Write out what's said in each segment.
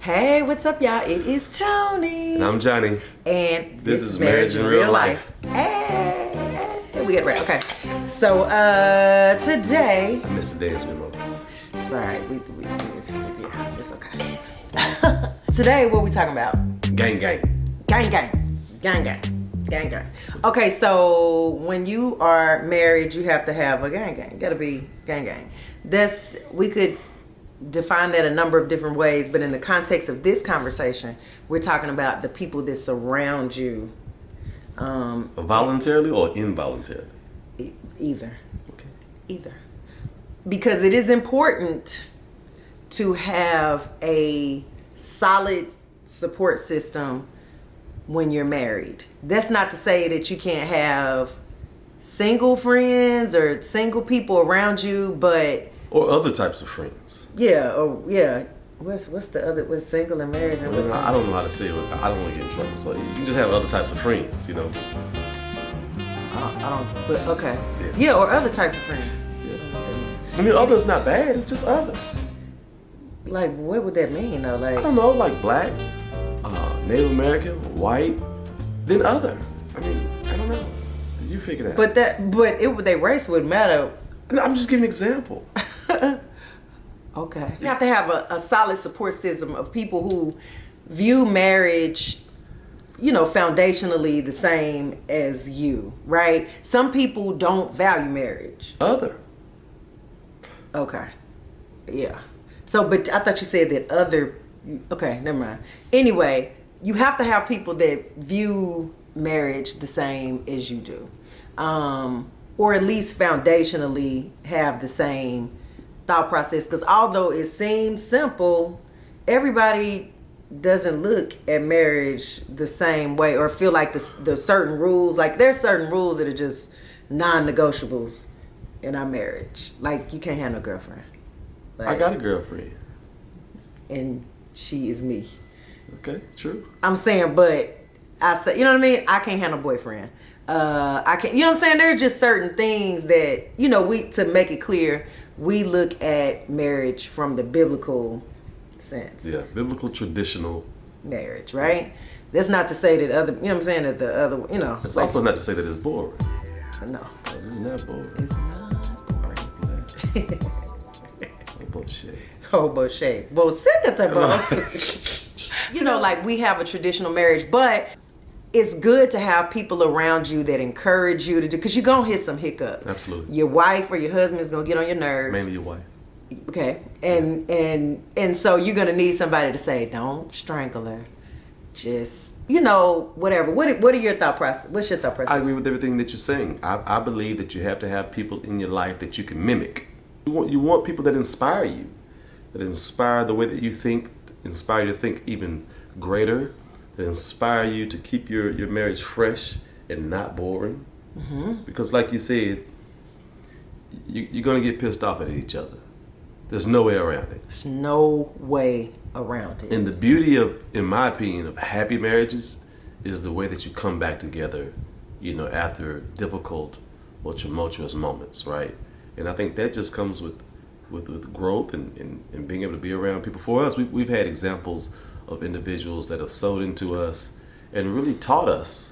Hey, what's up, y'all? It is Toni. And I'm Johnny. And this is Marriage in Real Life. Hey, we get it right. Okay. So, today. I missed the dance memo. It's all right. Yeah, it's okay. Today, what we talking about? Gang. Gang. Okay, so when you are married, you have to have a gang. You gotta be gang. We could define that a number of different ways, but in the context of this conversation, we're talking about the people that surround you. Voluntarily or involuntarily? Either. Okay. Either. Because it is important to have a solid support system when you're married. That's not to say that you can't have single friends or single people around you, but or other types of friends. Yeah. What's the other? What's single and married? And I don't know how to say it. I don't want to get in trouble. So you can just have other types of friends, you know. I don't. But okay. Yeah, or other types of friends. Yeah. I mean, other's not bad. It's just other. Like, what would that mean though? Like, I don't know. Like black, Native American, white, then other. I mean, I don't know. You figure that. But their race would matter. I'm just giving an example. Okay. You have to have a solid support system of people who view marriage, foundationally the same as you, right? Some people don't value marriage. Other. Okay. Yeah. So, but I thought you said that other. Okay, never mind. Anyway, you have to have people that view marriage the same as you do. Or at least foundationally have the same thought process. Because although it seems simple, everybody doesn't look at marriage the same way or feel like the certain rules. Like there's certain rules that are just non-negotiables in our marriage. Like you can't have no girlfriend. Like, I got a girlfriend. And she is me. Okay, true. I'm saying, but I say, you know what I mean? I can't have no boyfriend. I can't, you know what I'm saying? There's just certain things that, we, to make it clear, we look at marriage from the biblical sense. Yeah, biblical traditional marriage, right? That's not to say that other, you know what I'm saying, that the other, It's like, also not to say that it's boring. No. This is not boring. It's not boring. Oh, bullshit. Like we have a traditional marriage, but it's good to have people around you that encourage you to do, because you're going to hit some hiccups. Absolutely. Your wife or your husband is going to get on your nerves. Mainly your wife. Okay. And so you're going to need somebody to say, don't strangle her. Just, whatever. What are your thought process? What's your thought process? I agree with everything that you're saying. I believe that you have to have people in your life that you can mimic. You want people that inspire you, that inspire the way that you think, inspire you to think even greater, that inspire you to keep your marriage fresh and not boring. Mm-hmm. Because like you said, you're going to get pissed off at each other. There's no way around it. There's no way around it. And the beauty of, in my opinion, of happy marriages is the way that you come back together, after difficult or tumultuous moments, right? And I think that just comes with growth and being able to be around people. For us, we've had examples of individuals that have sowed into us and really taught us,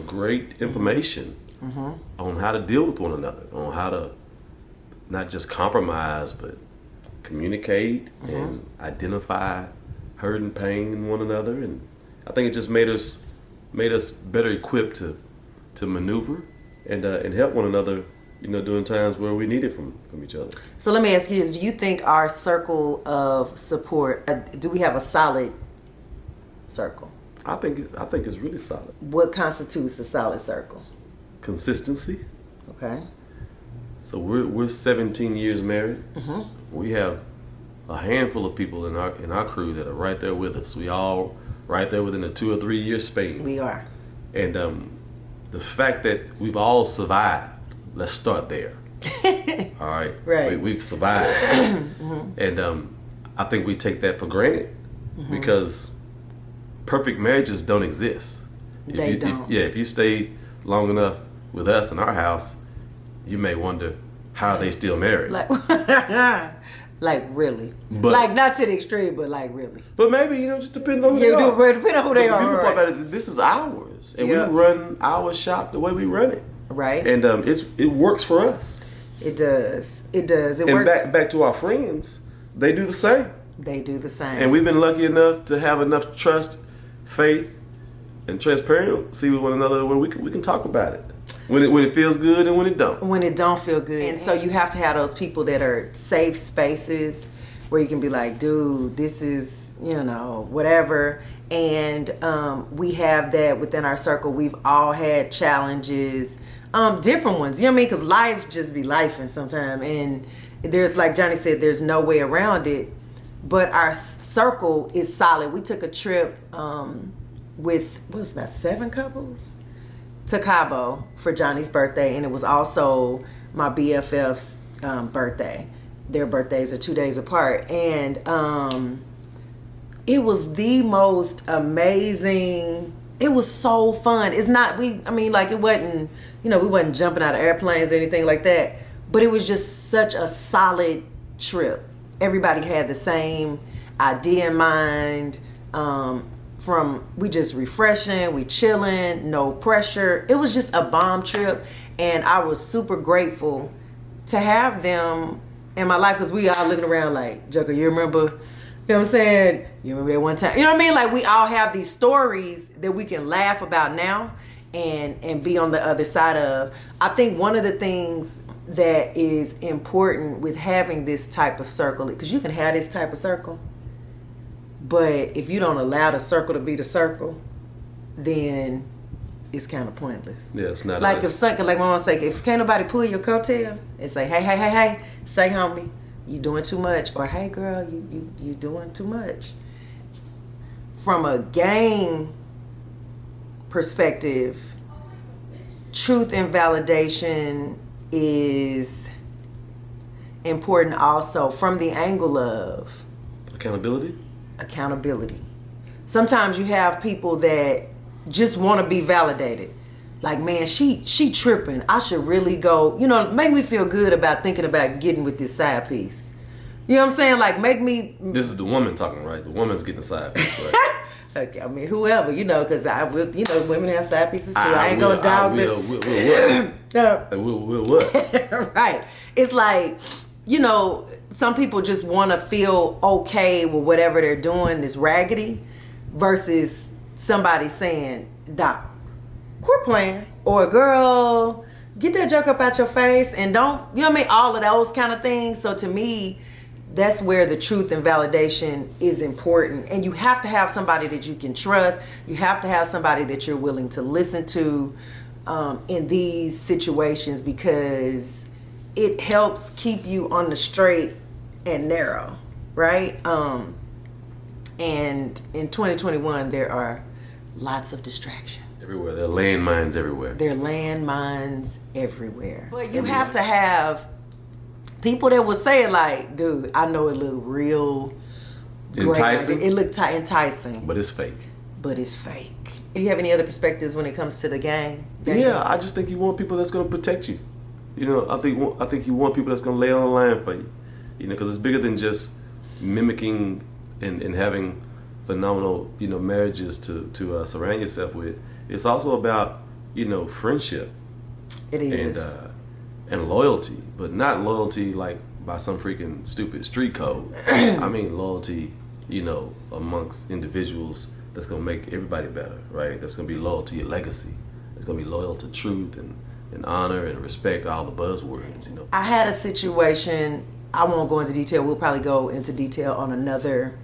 great information on how to deal with one another, on how to not just compromise, but communicate and identify hurt and pain in one another. And I think it just made us better equipped to maneuver and help one another, during times where we need it from each other. So let me ask you this. Do you think our circle of support, do we have a solid circle? I think it's really solid. What constitutes a solid circle? Consistency. Okay. So we're 17 years married. Mm-hmm. We have a handful of people in our crew that are right there with us. We all right there within a 2 or 3 year span. We are. And the fact that we've all survived, let's start there. All right. Right. We've survived. Mm-hmm. And I think we take that for granted because perfect marriages don't exist. They don't. If you stay long enough with us in our house, you may wonder how are they still married. Like really, But- like not to the extreme, but like really. But maybe, just depending on who they Yeah, are. depending on who they But the are. beautiful part Right. about it, this is ours, and Yeah. we run our shop the way we run it, Right. and it works for us. It does. It does. It And works. back to our friends, they do the same. They do the same. And we've been lucky enough to have enough trust, faith, and transparency with one another where we can talk about it when it feels good and when it don't. When it don't feel good. And so you have to have those people that are safe spaces where you can be like, dude, this is, whatever. And we have that within our circle. We've all had challenges, different ones, you know what I mean? Because life just be lifing sometimes. And there's, like Johnny said, there's no way around it. But our circle is solid. We took a trip with, about 7 couples? To Cabo for Johnny's birthday, and it was also my BFF's birthday. Their birthdays are 2 days apart, and it was the most amazing. It was so fun. It's not it wasn't, we wasn't jumping out of airplanes or anything like that, but it was just such a solid trip. Everybody had the same idea in mind. We just refreshing, we chilling, no pressure. It was just a bomb trip, and I was super grateful to have them in my life, because we all looking around like, Joker, you remember, you know what I'm saying? You remember that one time? You know what I mean? Like, we all have these stories that we can laugh about now and be on the other side of. I think one of the things that is important with having this type of circle, because you can have this type of circle, but if you don't allow the circle to be the circle, then it's kind of pointless. Yeah, it's not like us. like my mom say, if can't nobody pull your coattail and say, hey, say homie, you doing too much, or hey girl, you doing too much. From a game perspective, truth and validation is important also from the angle of accountability. Sometimes you have people that just want to be validated. Like, man, she tripping. I should really go, make me feel good about thinking about getting with this side piece. You know what I'm saying? Like, make me... This is the woman talking, right? The woman's getting the side piece, right? Okay, I mean, whoever, because I will, women have side pieces too. I ain't gonna dog We'll what? Right. It's like, some people just want to feel okay with whatever they're doing is raggedy, versus somebody saying, Doc, quit playing, or girl, get that joke up out your face, and don't, all of those kind of things. So to me, that's where the truth and validation is important. And you have to have somebody that you can trust. You have to have somebody that you're willing to listen to in these situations, because it helps keep you on the straight and narrow, right? And in 2021, there are lots of distractions. Everywhere. There are landmines everywhere. There are landmines everywhere. But you have to have people that will say it like, dude, I know it look real enticing. Great. It looked enticing. But it's fake. Do you have any other perspectives when it comes to the game? Yeah, I just think you want people that's going to protect you. I think you want people that's going to lay on the line for you. Because it's bigger than just mimicking and having phenomenal, marriages to surround yourself with. It's also about, friendship. It is. And loyalty, but not loyalty like by some freaking stupid street code. I mean loyalty, amongst individuals that's gonna make everybody better, right? That's gonna be loyal to your legacy. It's gonna be loyal to truth and honor and respect, all the buzzwords, I had a situation, I won't go into detail, we'll probably go into detail on another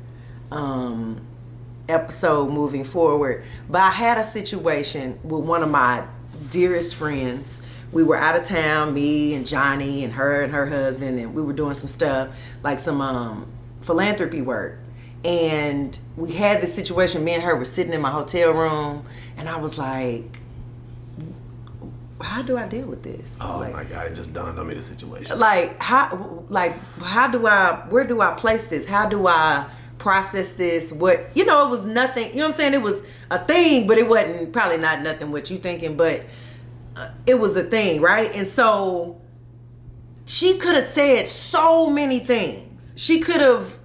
episode moving forward, but I had a situation with one of my dearest friends. We were out of town, me and Johnny and her husband, and we were doing some stuff, like some philanthropy work. And we had this situation, me and her were sitting in my hotel room, and I was like, how do I deal with this? Oh my God, it just dawned on me the situation. Where do I place this? How do I process this? What, it was nothing, you know what I'm saying? It was a thing, but it wasn't, probably not nothing what you thinking, but it was a thing, right? And so she could have said so many things, She could have,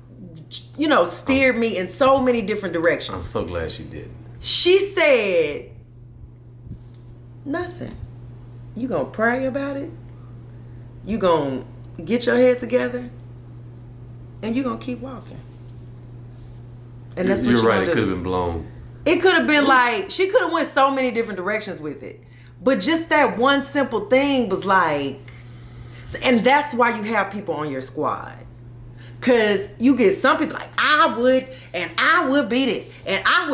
steered me in so many different directions. I'm so glad she did. She said, nothing. You gonna pray about it? You gonna get your head together? And you gonna keep walking. And that's what you're right. Do. It could have been blown. It could have been like, she could have went so many different directions with it. But just that one simple thing was like, and that's why you have people on your squad. Cause you get some people like, I would be this, and I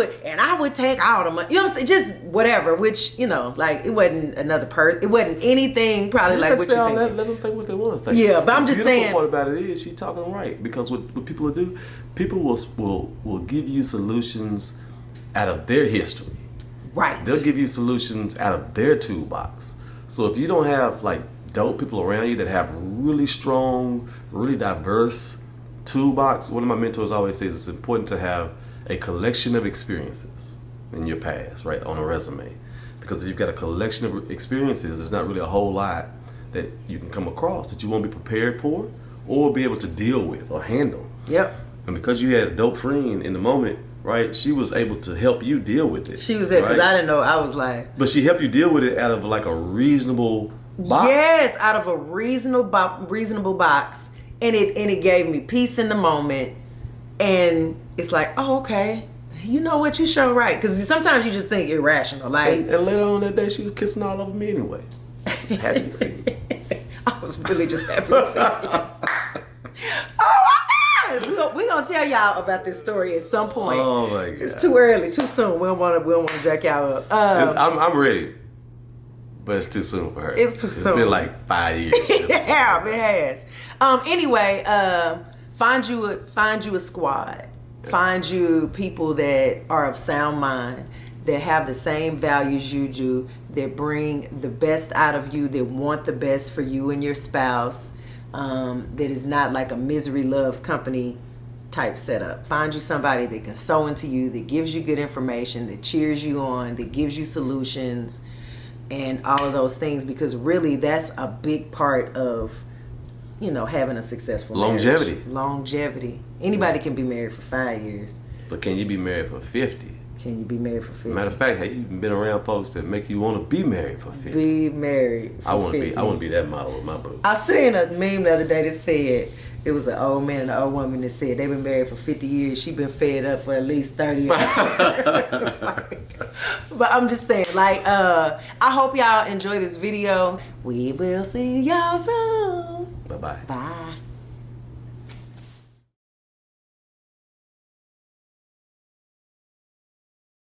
would take all the money. You know what I'm saying? Just whatever, which, like it wasn't another person. It wasn't anything probably like what you think. Let them think what they want to think. Yeah, but I'm just saying. The beautiful part about it is she's talking right. Because what people will do, people will give you solutions out of their history. Right. They'll give you solutions out of their toolbox. So if you don't have like dope people around you that have really strong, really diverse toolbox, one of my mentors always says it's important to have a collection of experiences in your past, right, on a resume. Because if you've got a collection of experiences, there's not really a whole lot that you can come across that you won't be prepared for or be able to deal with or handle. Yep. And because you had a dope friend in the moment, right, she was able to help you deal with it. She was there because I didn't know. I was like... But she helped you deal with it out of like a reasonable box. Yes, out of a reasonable box. And it gave me peace in the moment. And it's like, oh, okay. You know what? You sure right. Because sometimes you just think irrational. Like, and later on that day, she was kissing all over me anyway. Just happy to see you. I was really just happy to see you. Oh, my God. We're going to tell y'all about this story at some point. Oh, my God. It's too early, too soon. We don't want to jack y'all up. I'm ready. But it's too soon for her. It's too soon. It's been like 5 years. Yeah, it has. Anyway, find you a squad. Yeah. Find you people that are of sound mind, that have the same values you do, that bring the best out of you, that want the best for you and your spouse, that is not like a misery loves company type setup. Find you somebody that can sew into you, that gives you good information, that cheers you on, that gives you solutions, and all of those things, because really that's a big part of, having a successful marriage. Longevity. Anybody can be married for 5 years. But can you be married for 50? Can you be married for 50? Matter of fact, have you been around folks that make you want to be married for 50? Be married for 50. I want to be that model with my boo. I seen a meme the other day that said, it was an old man and an old woman that said they've been married for 50 years. She been fed up for at least 30 years. But I'm just saying, I hope y'all enjoy this video. We will see y'all soon. Bye-bye. Bye.